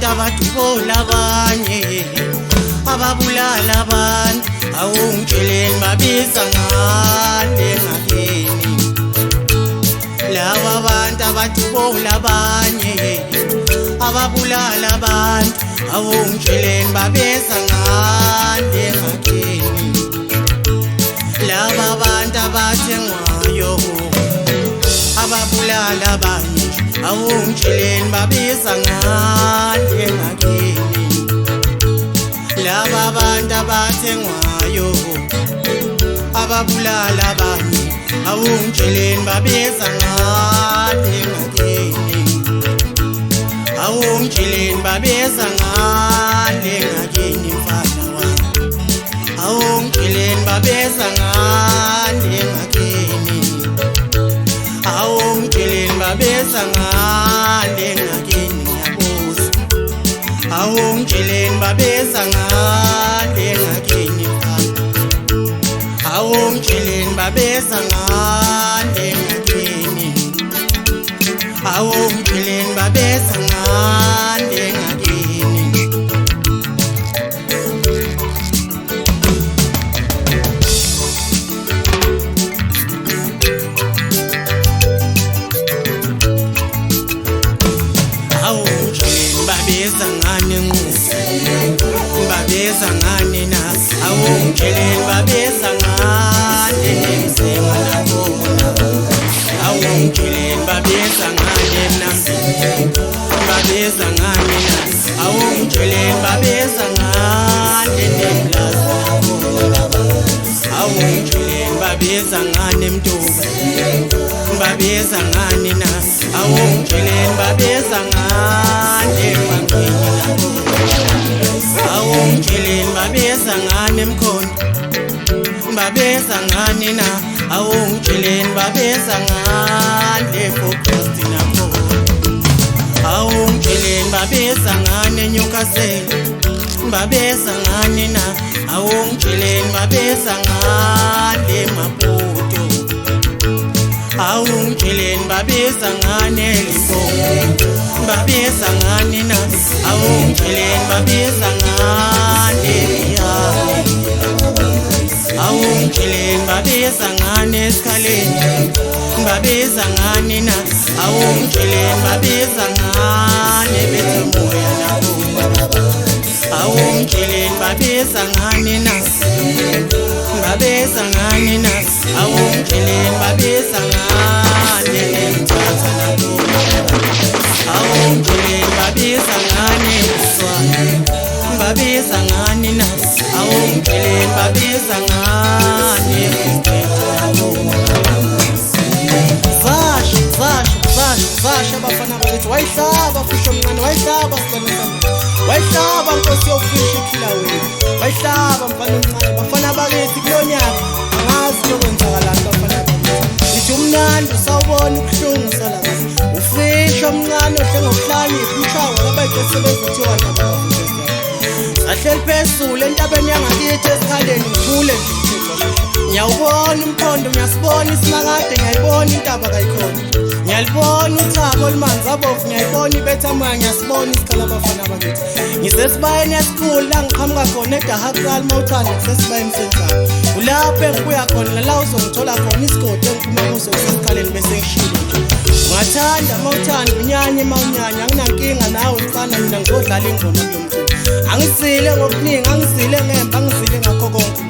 abantu abadubula abanye ababulala abantu awungitsheleni babiza ngani ngakini laba abantu abadubula abanye ababulala abantu awungitsheleni babiza ngani ngakini laba abantu abathengwayo ababulala abanye awungitsheleni babiza ngani ngakini laba abantu abathengwayo ababulala abanye awungitsheleni babiza ngani ngakini awungitsheleni babiza ngani ngakini mfana wami awungitsheleni babiza ngani ngakini awungitsheleni babiza ngani ngakini ngiyabuza awungitsheleni babiza ngani ngakini mfana awungitsheleni babiza ngani ngakini awungitsheleni babiza ngani ngakini awungitsheleni babiza ngani nqusi babiza ngani na awungitsheleni babiza ngani msenga nabona awungitsheleni babiza ngani mnamzini babiza ngani na awungitsheleni babiza ngani nemlazi awungitsheleni babiza ngani mntombi babiza ngani na awungitsheleni babiza ngani mangini awungitsheleni babiza ngani mkhonto babiza ngani na awungitsheleni babiza ngani focused napho awungitsheleni babiza ngani Newcastle babiza ngani na awungitsheleni babiza ngani Maputo awungitsheleni babiza ngani Limpopo babiza ngani na awungitsheleni babiza ngani Miami awungitsheleni babiza ngani Esikhaleni babiza ngani na awungitsheleni babiza ngani Bethumoya nabo awungitsheleni babiza ngani na babiza ngani na awungitsheleni babiza ngani Mthatha nabo awungitsheleni babiza ngani Mswane babiza ngani na awungitsheleni babiza ngani Vasha bafana bakithi wayihlaba fusho mncane wayihlaba sibona wayihlaba nkosi yofisha ikhila wena wayihlaba mfana omncane bafana bakithi kulonyaka angazi lokwenzakalani bafana bakithi ngithi umnandi usawubona ubuhlungu salaza ufisha omncane ohle ngokuhlanipha umshawa labayidesebeza kuthiwa nabafundisa ahleli phezulu entabeni yangakithi Esikhaleni ngikhule nje ngiyawubona umqondo ngiyasibona isinakade ngiyayibona intaba kayikhona ngiyalibona uthabo olumanzi abovu ngiyayibona ibethamoya ngiyasibona isikhala abafana bakithi ngisesibayeni esikhulu la ngiqhamuka khona eDahakal mawuthanda ngisesibayeni senzalo ulapho engibuya khona nala uzongithola khona isigodi engiphuma kuso Esikhaleni bese ngishilo ungathanda mawuthanda unyanye mawunyanya anginankinga nawe mfana mina ngizodlala ingoma yomculo angizile ngokuningi angizile ngemba angizile ngakho konke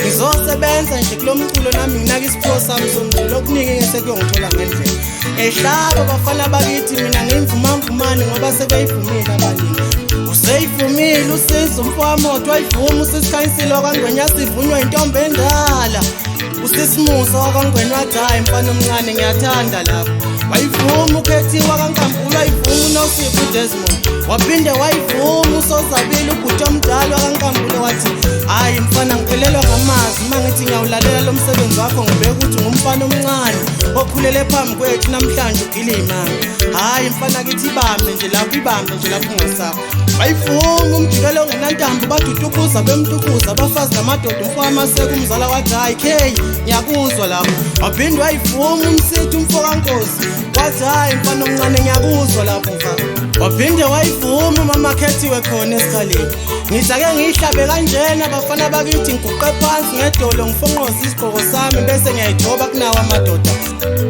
ngizosebenza nje kulomculo nami nginaka isipho sami somculo okuningi ngese kuyongithola ngendlela ehlaba bafana bakithi mina ngimvumamvumane ngoba sebeyivumile abaningi useyivumile usizo umfowamotho wayivuma usisikhanyisile wakangwenya sivunywa intombi endala usisimusa wakangwenya wathi hayi mfana omncane ngiyathanda lapho wayivuma ukhethiwa kaNkambule wayivuma uNosipho uDesmond waphinde wayivuma uSozabile ubhuti omdala kaNkambule wathi hayi mfana ngiphelelwa ngamazwi mangithi ngiyawulalela lo msebenzi wakho ngibeka ukuthi ngumfana omncane okhulele phambi kwethu namhlanje ugile imanga hayi mfana kithi ibambe nje lapho ungasapho wayivuma umjikelo ongenantambo badudukuza bemdukuza abafazi namadoda umfowama sekumzala wathi hayi K ngiyakuzwa lapho waphinde wayivuma umsithi umfokaNkosi wathi hayi mfana omncane ngiyakuzwa lapho mfana waphinde wayivuma mama khethiwe khona esikhaleni. Ngithi ake ngihlabe kanjena abafana bakithi ngiguqe phansi ngedolo ngifonqoza isigqoko sami bese ngiyayithoba kunawo amadoda.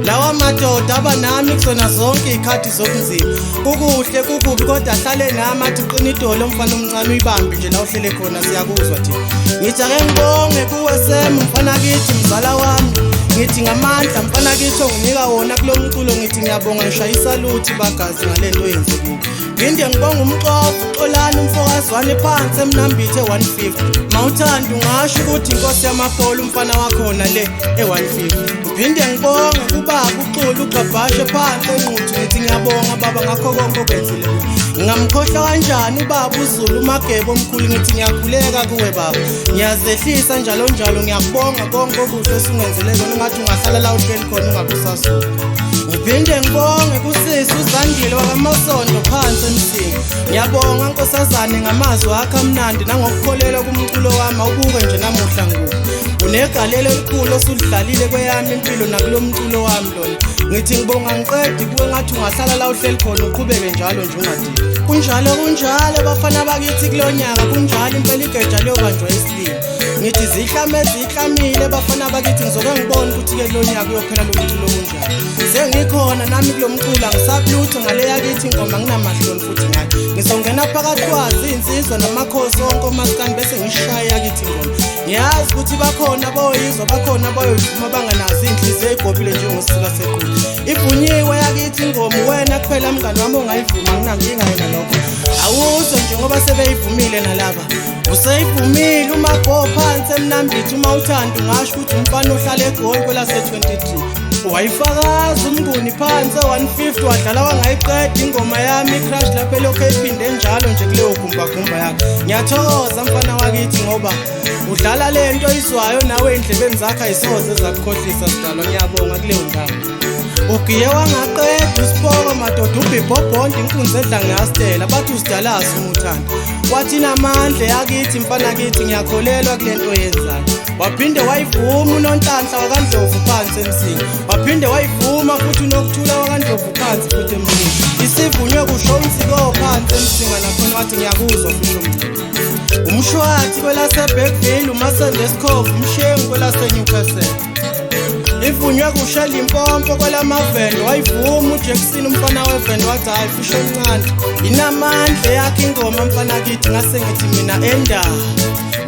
Lawa madoda abanami kusona zonke izikhathi zobunzima. Kukuhle kukubi kodwa ahlale nami athi qina idolo mfana omncane uyibambe nje la uhlele khona siyakuzwa thina. Ngithi ake ngibonge kuwe Sem mfana kithi mzala wami. Ngithi ngamandla mfana kithi onginika wona kulo mculo ngithi ngiyabonga ngishaya isaluthi bagazi ngalento oyenzekile. Nginde ngibonga umxoxo uxolani umfokazwane phansi emnambithe 150. Mawuthanda ungasho ukuthi inkosi yamabhola umfana wakhona le e150. Nginde ngibonga kubaba uxulu ugqabhashe phansi enquthu ngithi ngiyabonga baba ngakho konke okwenzile. Ngamkhohlwa kanjani ubaba uZulu uMagebo omkhulu ngithi ngiyakhuleka kuwe baba. Ngiyazehlisa njalo njalo ngiyakubonga konke okuhle osungenzele kona ungathi ungahlala la uhleli khona ungabusasuka. Ngiphinde ngibonge kusisi uZandile wakamasondo phansi emsini. Ngiyabonga nkosazane ngamazwi akho amnandi nangokukholelwa kumculo wami awubuke nje namuhla nguwe. Unegalelo elikhulu osudlalile kweyami impilo nakulo mculo wami lona. Ngithi ngibonga ngiqedi kuwe ngathi ungahlala la uhleli khona uqhubeke njalo nje ungadili. Kunjalo bafana bakithi kulonyaka kunjalo impela igeja liyobanjwa isibili. Ngithi zihlamile bafana bakithi ngizoke ngibone ukuthi ke lonyaka uyophela lo mculo kunjalo. Sengikhona nami kulo mculo ngisabulutho ngale yakithi ingoma nginamahloni futhi ngayo. Ngizongena phakathi kwazi insizwa namakhosi onke omasikani bese ngishaya yakithi ingoma. Ngiyazi ukuthi bakhona aboyizwa bakhona abayoyivuma banganazi inhliziyo egobile njengosika sequlu. Ivunyiwe yakithi ingoma wena kuphela mngani wami ongayivuma nginankinga yena lokho. Awuzwe njengoba sebeyivumile nalaba. Useyivumile uma go phansi emnambithi uma uthanda ungasho ukuthi umfana ohlala eGoli kwelase23. Wayifakaza umnguni phansi 150 wadlala wangayiqeda ingoma yami crash lapha elokho ephinde njalo nje kuleyo gumbagumba yakhe. Ngiyathokoza mfana wakithi ngoba udlala lento izwayo nawe endlebeni zakho ayisoze zakukhohlisa sidalwa. Ngiyabonga kuleyo ndawo. Ugiye wangaqeda usipoko madoda ubibhobhondi inkunzi edla ngiyastela bathi usidalasi umuthanda. Wathi namandla yakithi mfana kithi ngiyakholelwa kulento oyenzayo. Waphinde wayivuma uNonhlanhla wakaNdlovu phansi emsini. Waphinde wayivuma futhi uNokuthula wakaNdlovu phansi futhi emsini. Isivunywe kusho uNsiko phansi emsini nakhona wathi ngiyakuzwa fusho umculo. Umshwathi kwelaseBergville uMasendeskov umshengu kwelaseNewcastle. Ivunywe kusha Limpopo kwelamavendo wayivuma uJackson umfana wevendo wathi hayi fusho omncane inamandla yakhe ingoma mfana kithi ngase ngithi mina enda.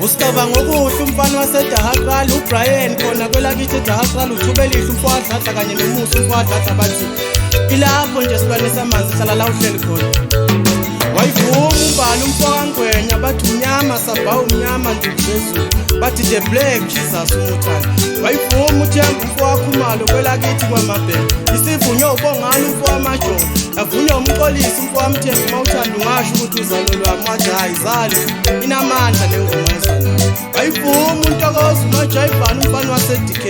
Usicabanga okuhle umfana waseDahaqala uBrian khona kwelakithi eDahaqala uthubelihle umfowandladla kanye nomusa umfowandladla bathi ilapho nje sibane samanzi hlala la uhleli khona. Wayivuma umbali umfowangwenya bathi umnyama sabha umnyama ndizezulu bathi the black Jesus umuthanda. Wayivuma uThemba umfowakhumalo kwelakithi kwaMabhele. Isivunywe ubongani umfowamajola avunywa umxolisi umfowamthembu mawuthanda ungasho ukuthi uzalo lwami wathi hayi zali inamandla lengoma yezanayo. Wayivuma uNtokozo uMajayivana umfana waseDK.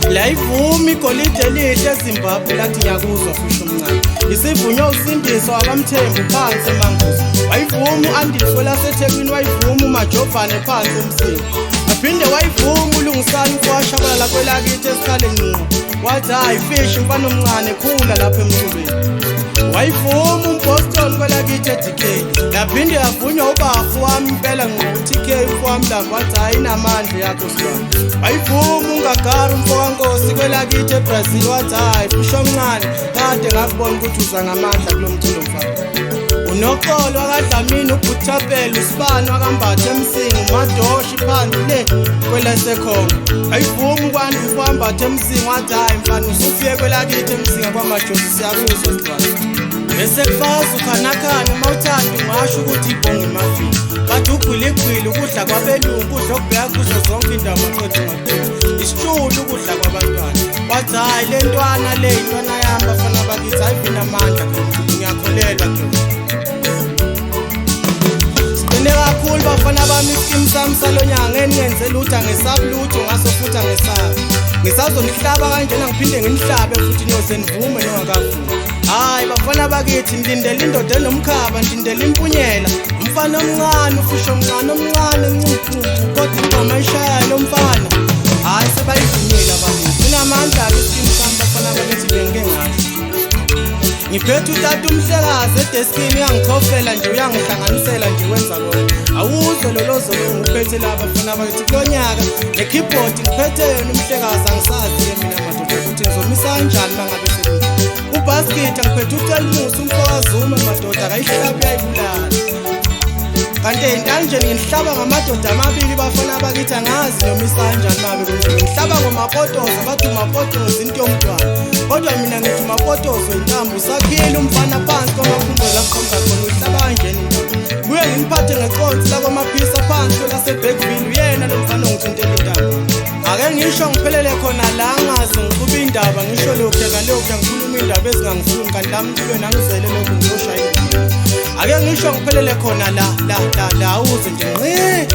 Layivuma igolide elihle eZimbabwe lathi ngiyakuzwa fusho omncane. Isivunywe uSindiso wakamthembu phansi eManguzi. Wayivuma uAndiswe kwelaseThekwini wayivuma uMajovane phansi emsini. Aphinde wayivuma uLungisani umfowashabalala kwelakithi esikhaleni ngqo. Wathi hayi fish mfana omncane khula lapha emculweni. Wayivuma uMboston kwelakithi eDK. Yaphinde yavunywa uBafu wami impela ngqo uTK umfowamlambo wathi hayi inamandla yakho sibani. Wayivuma uNgagara umfowankosi kwelakithi eBrazil wathi hayi fusho omncane kade ngakubona ukuthi uza ngamandla kulo mculo mfana. Unoxolo wakaDlamini uButhapela uSibani wakambatha emsini uMadoshi phansi le kwelaseKhongo. Ayivuma ukwanda ukwambatha emsini wathi hayi mfana usufike kwelakithi emsini kwamajosi siyakuzwa sibani. Bese kufaza ukhanakhana mawuthanda ungasho ukuthi ibonge emafini. Bathi ugwiligwili ukudla kwabelungu ukudla okubheka kuzo zonke indawo maqotho ngaqotho. Isitshulu ukudla kwabantwana. Wathi hayi le ntwana le intwana yami bafana bakithi ayivina amandla ngiyakholelwa nje. Sibene kakhulu bafana bami iskim sami salonyanga engenze lutho ngesabulutho ngaso futhi ngesaba. Ngisazonihlaba kanjena ngiphinde nginihlabe futhi niyose nivume nongakavumi. Hayi bafana bakithi ngilindele indoda enomkhaba ngilindele impunyela. Umfana omncane ufusho omncane ncuphu kodwa ingoma ishaya lo mfana. Hayi sebayivumile abantu. Sinamandla ke iskim sami bafana bakithi bengeke ngasho. ngiphethe utata umhlekazi edeskini uyangikhofela nje uyangihlanganisela nje wenza konke awuzwe lolozo ngiphethe laba bafana bakithi kulonyaka ne-keyboard ngiphethe yona umhlekazi angisazi-ke mina madoda ukuthi ngizomisa kanjani mangabe ubasket ngiphethe uTelmusa umfowazuma madoda akayihlaba uyayibulala kanti entanjeni ngihlaba ngamadoda amabili bafana bakithi angazi nomisa kanjani mabe kunjalo ngihlaba ngomapotozo bathi umapotozo into yomntwana kodwa mina ngithi umapotozo intambo usakhile umfana phansi kwamaphundo lapho khona uhlaba kanjani buye ngiphathe ngeqonsi lakwamaphisa phansi laseBackville uyena lo mfana ongithintela intambo ake ngisho ngiphelele khona la ngazi ngiquba indaba ngisho lokho kalokho ngikhuluma indaba ezingangifuni kanti lami kube nangizele lokho ngizoshaya ake ngisho ngiphelele khona la uze nje ngqi